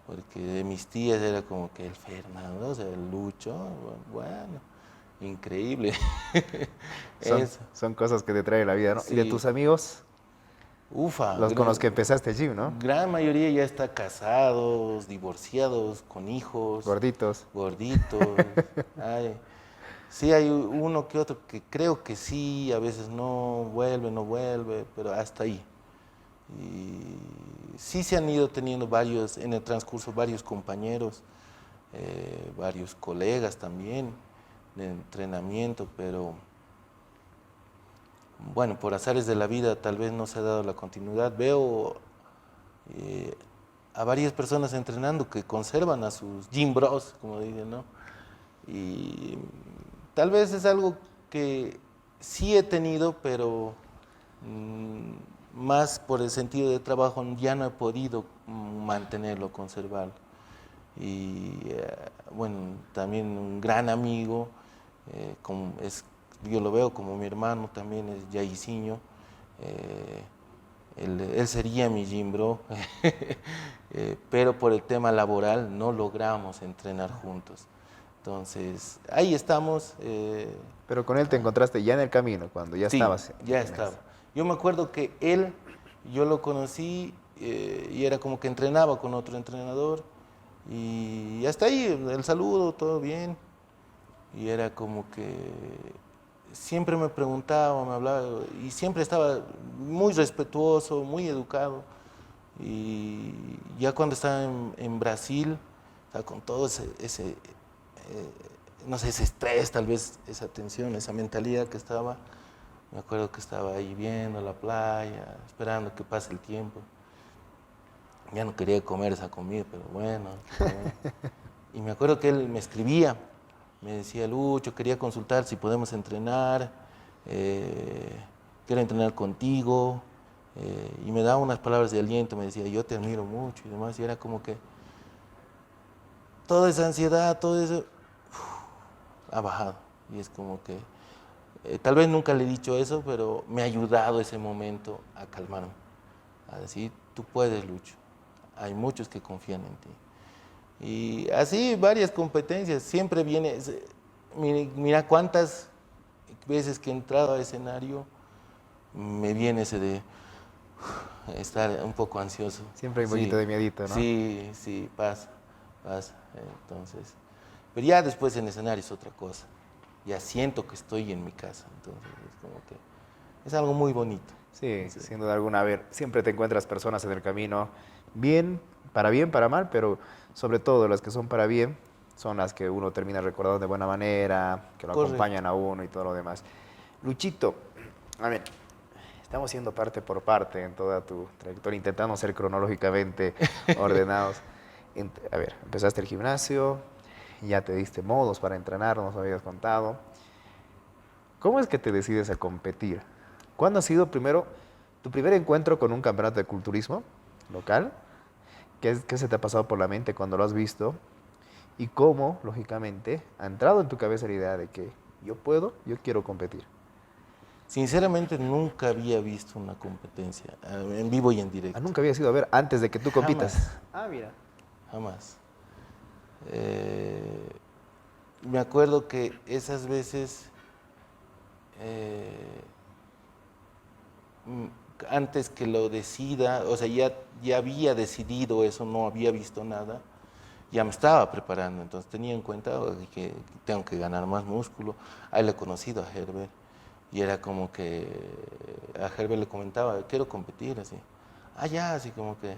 Porque de mis tías era como que el Fernando, o sea, el Lucho, bueno, increíble. Son cosas que te trae la vida, ¿no? Sí. ¿Y de tus amigos? Ufa. Con los que empezaste el gym, ¿no? Gran mayoría ya está casados, divorciados, con hijos. Gorditos. Gorditos. Ay, sí, hay uno que otro que creo que sí, a veces no vuelve, pero hasta ahí. Y sí se han ido teniendo en el transcurso varios compañeros, varios colegas también de entrenamiento, pero bueno, por azares de la vida tal vez no se ha dado la continuidad. Veo a varias personas entrenando que conservan a sus gym bros, como dicen, ¿no? Y tal vez es algo que sí he tenido, pero más por el sentido de trabajo ya no he podido mantenerlo, conservarlo. Y bueno, también un gran amigo, yo lo veo como mi hermano también, es Jairzinho. Él sería mi gym bro, pero por el tema laboral no logramos entrenar juntos. Entonces, ahí estamos. Pero con él te encontraste ya en el camino, cuando ya Sí, estabas. ya estaba. Yo me acuerdo que yo lo conocí y era como que entrenaba con otro entrenador y hasta ahí, el saludo, todo bien. Y era como que siempre me preguntaba, me hablaba y siempre estaba muy respetuoso, muy educado. Y ya cuando estaba en Brasil, o sea, con todo no sé, ese estrés, tal vez esa tensión, esa mentalidad que estaba, Me acuerdo que estaba ahí viendo la playa, esperando que pase el tiempo. Ya no quería comer esa comida, pero bueno. Y me acuerdo que él me escribía, me decía, Lucho, quería consultar si podemos entrenar, quiero entrenar contigo. Y me daba unas palabras de aliento, me decía, yo te admiro mucho y demás. Y era como que toda esa ansiedad, todo eso, ha bajado. Y es como que, tal vez nunca le he dicho eso, pero me ha ayudado ese momento a calmarme, a decir, tú puedes, Lucho. Hay muchos que confían en ti. Y así varias competencias, siempre viene, mira cuántas veces que he entrado al escenario, me viene ese de estar un poco ansioso. Siempre hay un poquito de miedito, ¿no? Sí, sí, pasa. Entonces, pero ya después en el escenario es otra cosa. Ya siento que estoy en mi casa, entonces es como que es algo muy bonito. Sí, sin duda alguna. A ver, siempre te encuentras personas en el camino, bien, para mal, pero sobre todo las que son para bien son las que uno termina recordando de buena manera, que lo Correcto. acompañan a uno y todo lo demás. Luchito, a ver, estamos siendo parte por parte en toda tu trayectoria, intentando ser cronológicamente ordenados. A ver, empezaste el gimnasio, ya te diste modos para entrenar, nos habías contado. ¿Cómo es que te decides a competir? ¿Cuándo ha sido primero tu primer encuentro con un campeonato de culturismo local? ¿Qué se te ha pasado por la mente cuando lo has visto? ¿Y cómo, lógicamente, ha entrado en tu cabeza la idea de que yo quiero competir? Sinceramente nunca había visto una competencia en vivo y en directo. Nunca había sido a ver antes de que tú compitas. Jamás. Mira. Jamás. Me acuerdo que esas veces, antes que lo decida, o sea, ya había decidido eso, no había visto nada, ya me estaba preparando, entonces tenía en cuenta que tengo que ganar más músculo. Ahí le he conocido a Herbert y era como que a Herbert le comentaba, quiero competir, así. Ya, así como que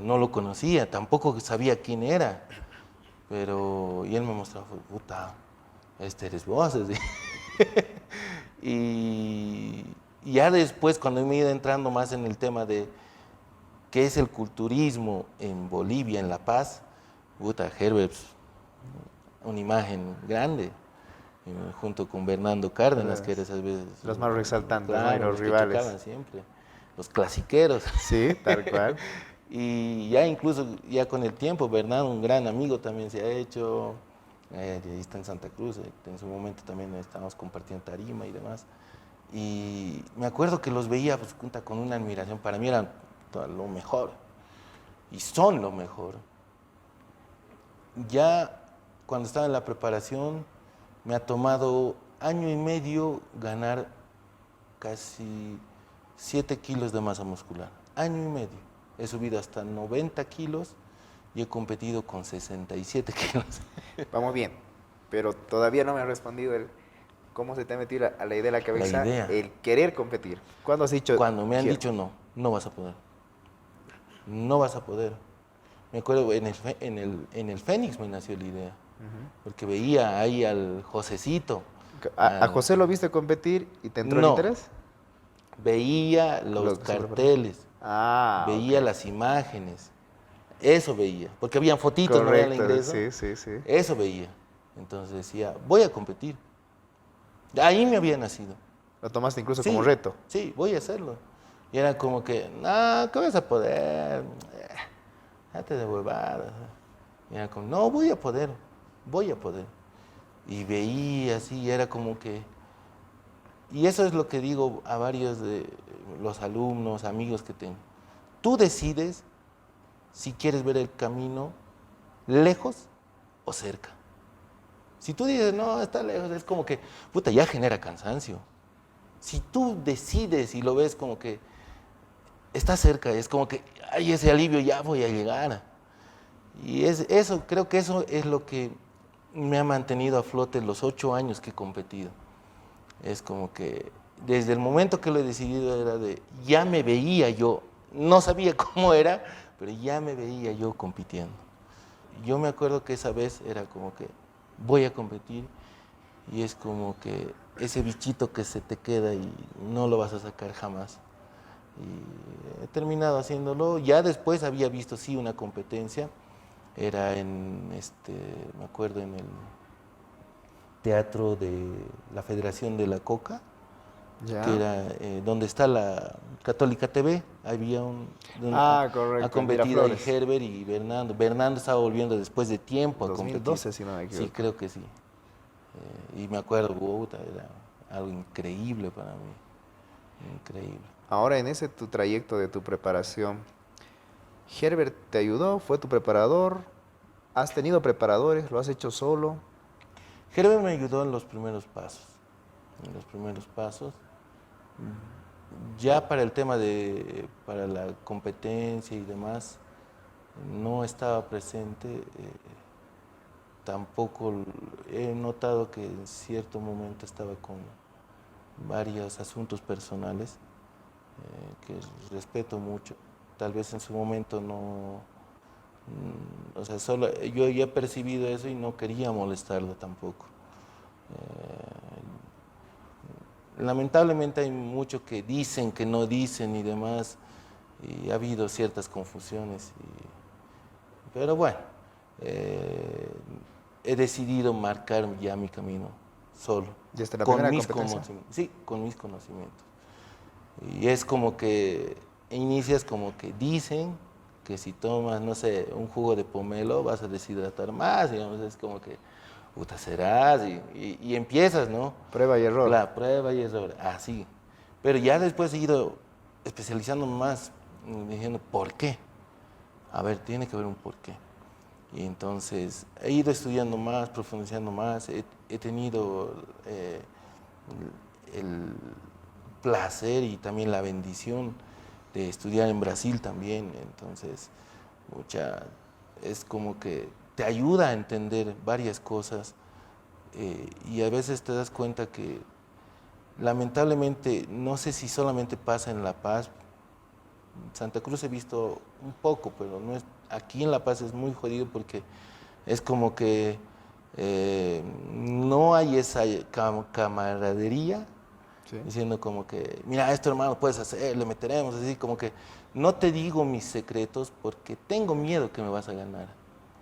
no lo conocía, tampoco sabía quién era, pero y él me mostraba, puta, este eres vos, así. Y ya después, cuando me he ido entrando más en el tema de qué es el culturismo en Bolivia, en La Paz, puta, Herbert, una imagen grande, junto con Bernardo Cárdenas, que era esas veces... Los más resaltantes, claro, ¿no? Y los los que rivales. tocaban siempre, los clasiqueros. Sí, tal cual. Y ya incluso, ya con el tiempo, Bernardo, un gran amigo también se ha hecho, ahí está en Santa Cruz, en su momento también estábamos compartiendo tarima y demás. Y me acuerdo que los veía pues, con una admiración, para mí eran lo mejor, y son lo mejor. Ya cuando estaba en la preparación, me ha tomado 1 año y medio ganar casi 7 kilos de masa muscular. 1 año y medio. He subido hasta 90 kilos y he competido con 67 kilos. Vamos bien, pero todavía no me has respondido el cómo se te ha metido a la idea de la cabeza La idea. el querer competir. ¿Cuándo has dicho? Cuando me han quiero? dicho no vas a poder. No vas a poder. Me acuerdo, en el Fénix me nació la idea, porque veía ahí al Josecito. ¿A José lo viste competir y te entró el No. interés? Veía los carteles, veía ok. las imágenes, eso veía, porque habían fotitos, no veía el Correcto, ingreso, sí. eso veía. Entonces decía, voy a competir. Ahí me había nacido. Lo tomaste incluso Sí, como reto. Sí, voy a hacerlo. Y era como que, no, ¿qué vas a poder? Date de huevadas. Y era como, no, voy a poder. Y veía así, y era como que... Y eso es lo que digo a varios de los alumnos, amigos que tengo. Tú decides si quieres ver el camino lejos o cerca. Si tú dices, no, está lejos, es como que, puta, ya genera cansancio. Si tú decides y lo ves como que está cerca, es como que hay ese alivio, ya voy a llegar. Y eso, creo que eso es lo que me ha mantenido a flote los 8 años que he competido. Es como que desde el momento que lo he decidido era de, ya me veía yo, no sabía cómo era, pero ya me veía yo compitiendo. Yo me acuerdo que esa vez era como que voy a competir y es como que ese bichito que se te queda y no lo vas a sacar jamás. Y he terminado haciéndolo. Ya después había visto, sí, una competencia. Era me acuerdo, en el teatro de la Federación de la Coca, Ya. que era donde está la Católica TV. Había Correcto. ha competido ahí Miraflores. Herbert y Bernardo. Bernardo estaba volviendo después de tiempo a 2012, competir. si no me Sí, equivoco. creo que sí. Y me acuerdo, puta, era algo increíble para mí. Increíble. Ahora, en ese tu trayecto de tu preparación, ¿Herbert te ayudó? ¿Fue tu preparador? ¿Has tenido preparadores? ¿Lo has hecho solo? Herbert me ayudó en los primeros pasos. En los primeros pasos. Ya para el tema para la competencia y demás, no estaba presente. Tampoco he notado que en cierto momento estaba con varios asuntos personales que respeto mucho. Tal vez en su momento no, o sea, solo yo ya he percibido eso y no quería molestarlo tampoco. Lamentablemente hay mucho que dicen, que no dicen y demás, y ha habido ciertas confusiones. Pero bueno, he decidido marcar ya mi camino solo, ¿Desde la con primera mis competencia? conocimientos. Sí, con mis conocimientos. Y es como que inicias como que dicen que si tomas, no sé, un jugo de pomelo vas a deshidratar más, digamos, es como que, puta, serás, y empiezas, ¿no? Prueba y error. La prueba y error, así. Pero ya después he ido especializándome más, diciendo, ¿por qué? A ver, tiene que haber un porqué. Y entonces he ido estudiando más, profundizando más, he tenido el placer y también la bendición de estudiar en Brasil también. Entonces, es como que te ayuda a entender varias cosas y a veces te das cuenta que lamentablemente, no sé si solamente pasa en La Paz. Santa Cruz he visto un poco, pero no es, aquí en La Paz es muy jodido porque es como que no hay esa camaradería, Sí. diciendo como que, mira, esto hermano puedes hacer, le meteremos, así como que no te digo mis secretos porque tengo miedo que me vas a ganar,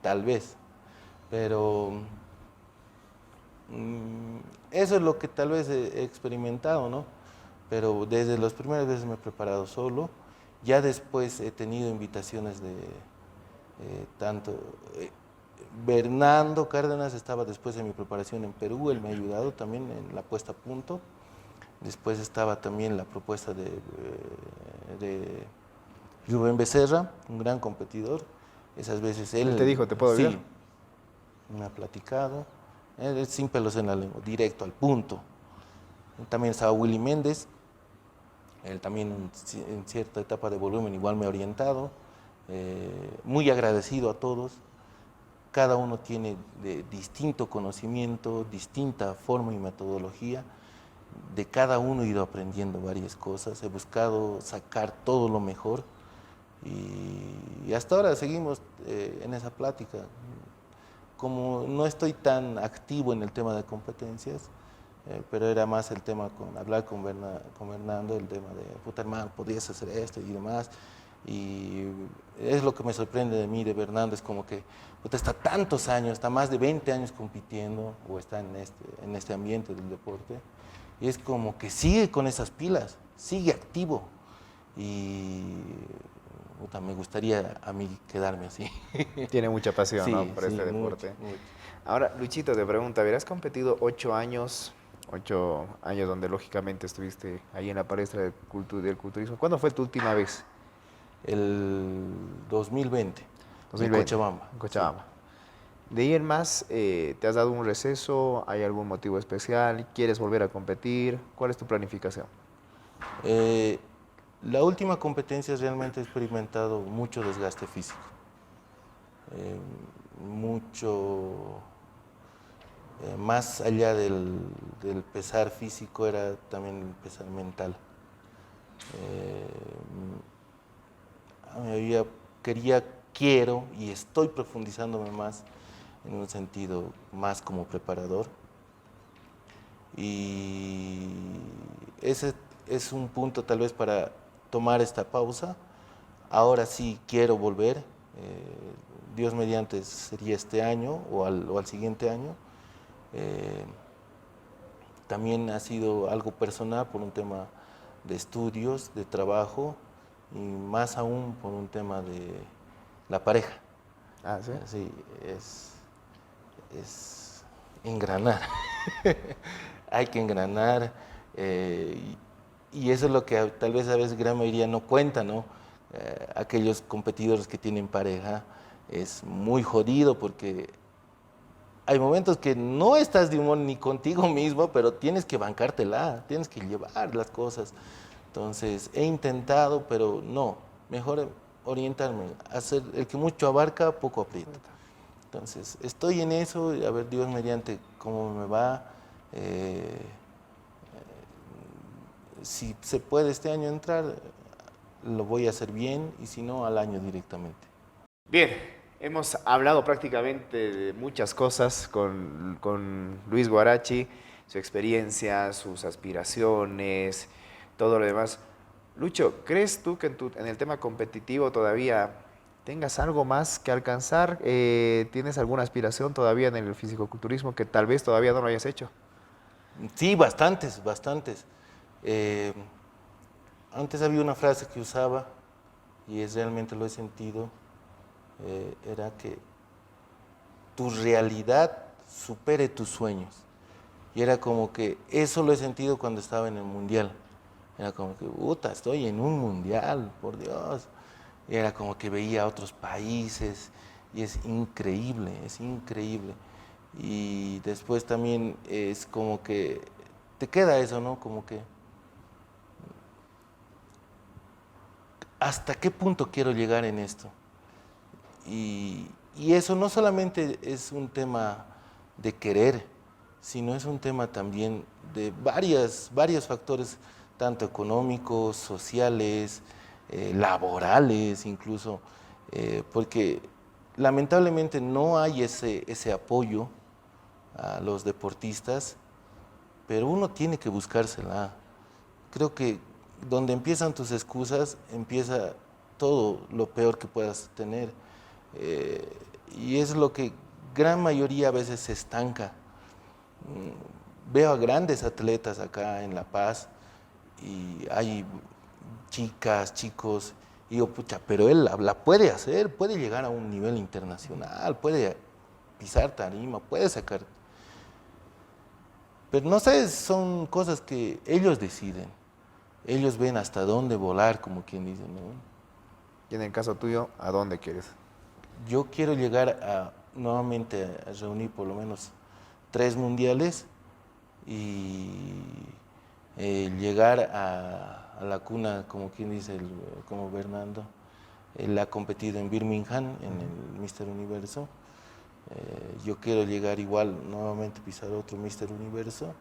tal vez, pero eso es lo que tal vez he experimentado, ¿no? Pero desde las primeras veces me he preparado solo. Ya después he tenido invitaciones de tanto. Bernardo Cárdenas estaba después de mi preparación en Perú, él me ha ayudado también en la puesta a punto. Después estaba también la propuesta de Rubén Becerra, un gran competidor. Esas veces Él te dijo, ¿te puedo ayudar? Sí, me ha platicado. Él sin pelos en la lengua, directo al punto. También estaba Willy Méndez, él también en cierta etapa de volumen igual me ha orientado. Muy agradecido a todos. Cada uno tiene distinto conocimiento, distinta forma y metodología. De cada uno he ido aprendiendo varias cosas. He buscado sacar todo lo mejor. Y hasta ahora seguimos en esa plática. Como no estoy tan activo en el tema de competencias, pero era más el tema hablar con Fernando, el tema de, puta hermano, podrías hacer esto y demás. Y es lo que me sorprende de mí, de Fernando, es como que puta, está tantos años, está más de 20 años compitiendo o está en este ambiente del deporte. Y es como que sigue con esas pilas, sigue activo. Y puta, me gustaría a mí quedarme así. Tiene mucha pasión, Sí, ¿no? Por sí, este mucho, deporte. mucho. Ahora, Luchito, te pregunta, ¿has competido 8 años donde lógicamente estuviste ahí en la palestra del culturismo? ¿Cuándo fue tu última vez? El 2020, en 2020, Cochabamba. en Cochabamba. De ahí en más, ¿te has dado un receso? ¿Hay algún motivo especial? ¿Quieres volver a competir? ¿Cuál es tu planificación? La última competencia realmente he experimentado mucho desgaste físico. Mucho, más allá del pesar físico era también el pesar mental. Quiero y estoy profundizándome más en un sentido más como preparador. Y ese es un punto tal vez para tomar esta pausa. Ahora sí quiero volver, Dios mediante sería este año o al siguiente año. Eh, También ha sido algo personal por un tema de estudios, de trabajo y más aún por un tema de la pareja. Ah, ¿sí? Sí, es engranar. Hay que engranar y eso es lo que tal vez a veces gran mayoría no cuenta, ¿no? Aquellos competidores que tienen pareja es muy jodido porque hay momentos que no estás de humor ni contigo mismo, pero tienes que bancártela, tienes que llevar las cosas. Entonces, he intentado, pero no, mejor orientarme, hacer el que mucho abarca, poco aprieta. Entonces, estoy en eso, y a ver Dios mediante cómo me va. Eh, si se puede este año entrar, lo voy a hacer bien y si no, al año directamente. Bien, hemos hablado prácticamente de muchas cosas con Luis Guarachi, su experiencia, sus aspiraciones, todo lo demás. Lucho, ¿crees tú que en el tema competitivo todavía tengas algo más que alcanzar? ¿Tienes alguna aspiración todavía en el fisicoculturismo que tal vez todavía no lo hayas hecho? Sí, bastantes, bastantes. Eh, Antes había una frase que usaba y es realmente lo he sentido, era que tu realidad supere tus sueños. Y era como que eso lo he sentido cuando estaba en el mundial. Era como que, puta, estoy en un mundial, por Dios. Y era como que veía a otros países y es increíble, es increíble. Y después también es como que te queda eso, ¿no? Como que, ¿hasta qué punto quiero llegar en esto? Y eso no solamente es un tema de querer, sino es un tema también de varios factores, tanto económicos, sociales, laborales incluso, porque lamentablemente no hay ese apoyo a los deportistas, pero uno tiene que buscársela. Creo que donde empiezan tus excusas, empieza todo lo peor que puedas tener. Eh, y es lo que gran mayoría a veces se estanca. Veo a grandes atletas acá en La Paz y hay chicas, chicos, y digo, pucha, pero él la puede hacer, puede llegar a un nivel internacional, puede pisar tarima, puede sacar. Pero no sé, son cosas que ellos deciden. Ellos ven hasta dónde volar, como quien dice, ¿no? Y en el caso tuyo, ¿a dónde quieres? Yo quiero llegar nuevamente a reunir por lo menos 3 mundiales y llegar a la cuna, como quien dice, como Bernardo. Él ha competido en Birmingham, en el Mister Universo. Yo quiero llegar igual, nuevamente pisar otro Mister Universo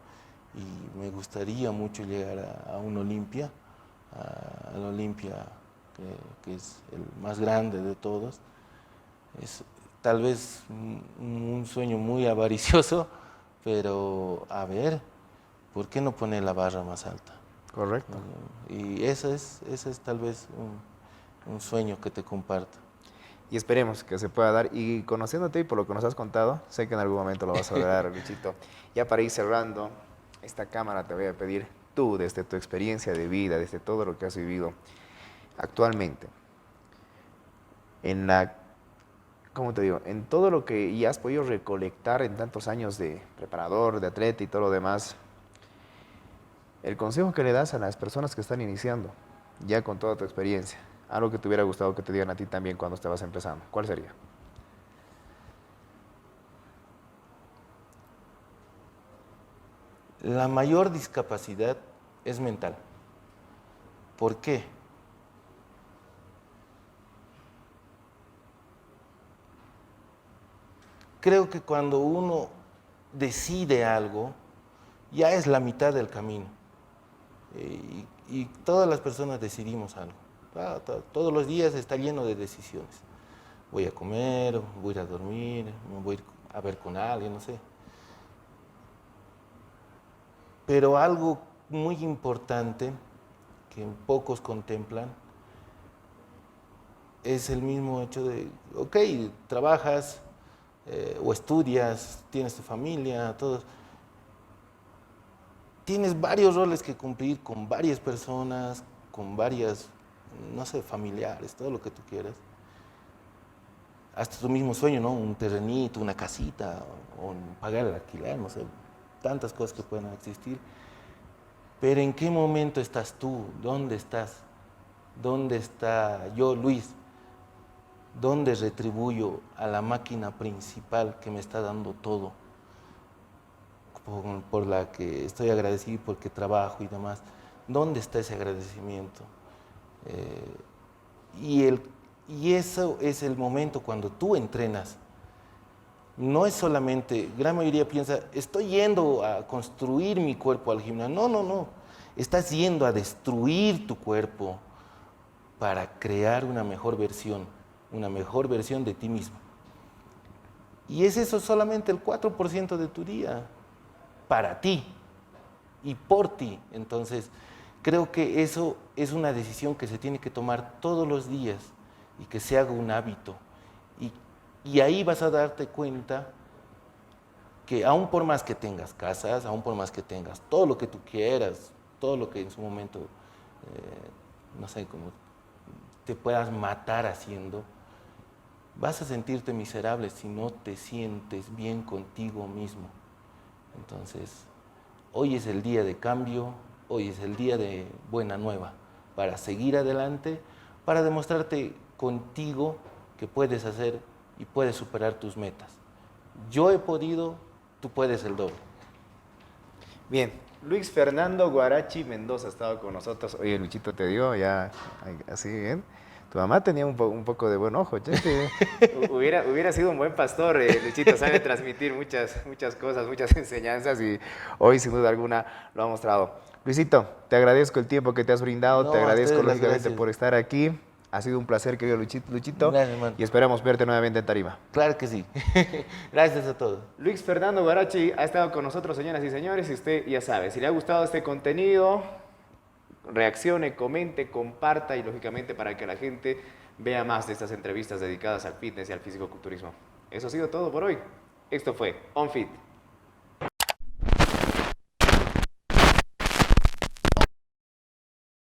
y me gustaría mucho llegar a un Olimpia, al Olimpia que es el más grande de todos. Es tal vez un sueño muy avaricioso, pero a ver, ¿por qué no poner la barra más alta? Correcto. Y ese es tal vez un sueño que te comparto. Y esperemos que se pueda dar. Y conociéndote y por lo que nos has contado, sé que en algún momento lo vas a lograr, Luchito. Ya para ir cerrando, esta cámara te voy a pedir tú, desde tu experiencia de vida, desde todo lo que has vivido actualmente, en la, ¿cómo te digo? En todo lo que ya has podido recolectar en tantos años de preparador, de atleta y todo lo demás, el consejo que le das a las personas que están iniciando, ya con toda tu experiencia, algo que te hubiera gustado que te dieran a ti también cuando estabas empezando, ¿cuál sería? La mayor discapacidad es mental. ¿Por qué? Creo que cuando uno decide algo, ya es la mitad del camino. Y todas las personas decidimos algo. Todos los días está lleno de decisiones. Voy a comer, voy a ir a dormir, me voy a ir a ver con alguien, no sé. Pero algo muy importante que pocos contemplan es el mismo hecho de, ok, trabajas o estudias, tienes tu familia, todo. Tienes varios roles que cumplir con varias personas, con varias, no sé, familiares, todo lo que tú quieras. Hasta tu mismo sueño, ¿no? Un terrenito, una casita, o pagar el alquiler, no sé, tantas cosas que pueden existir. Pero ¿en qué momento estás tú? ¿Dónde estás? ¿Dónde está yo, Luis? ¿Dónde retribuyo a la máquina principal que me está dando todo? Por la que estoy agradecido, porque trabajo y demás. ¿Dónde está ese agradecimiento? Y eso es el momento cuando tú entrenas. No es solamente, gran mayoría piensa, estoy yendo a construir mi cuerpo al gimnasio. No, no, no. Estás yendo a destruir tu cuerpo para crear una mejor versión de ti mismo. Y es eso solamente el 4% de tu día, para ti y por ti. Entonces, creo que eso es una decisión que se tiene que tomar todos los días y que se haga un hábito. Y ahí vas a darte cuenta que aún por más que tengas casas, aún por más que tengas todo lo que tú quieras, todo lo que en su momento, no sé, como te puedas matar haciendo, vas a sentirte miserable si no te sientes bien contigo mismo. Entonces, hoy es el día de cambio, hoy es el día de buena nueva, para seguir adelante, para demostrarte contigo que puedes hacer y puedes superar tus metas. Yo he podido, tú puedes el doble. Bien, Luis Fernando Guarachi Mendoza ha estado con nosotros. Oye, Luchito, te dio ya así bien. Tu mamá tenía un poco de buen ojo, che. Hubiera sido un buen pastor, Luchito, sabe transmitir muchas cosas, muchas enseñanzas y hoy sin duda alguna lo ha mostrado. Luisito, te agradezco el tiempo que te has brindado, No, te a agradezco ustedes las lógicamente gracias. por estar aquí. Ha sido un placer, querido Luchito, Gracias, hermano. y esperamos verte nuevamente en Tarima. Claro que sí. Gracias a todos. Luis Fernando Guarachi ha estado con nosotros, señoras y señores, y usted ya sabe, si le ha gustado este contenido, reaccione, comente, comparta y lógicamente para que la gente vea más de estas entrevistas dedicadas al fitness y al fisicoculturismo. Eso ha sido todo por hoy. Esto fue OnFit.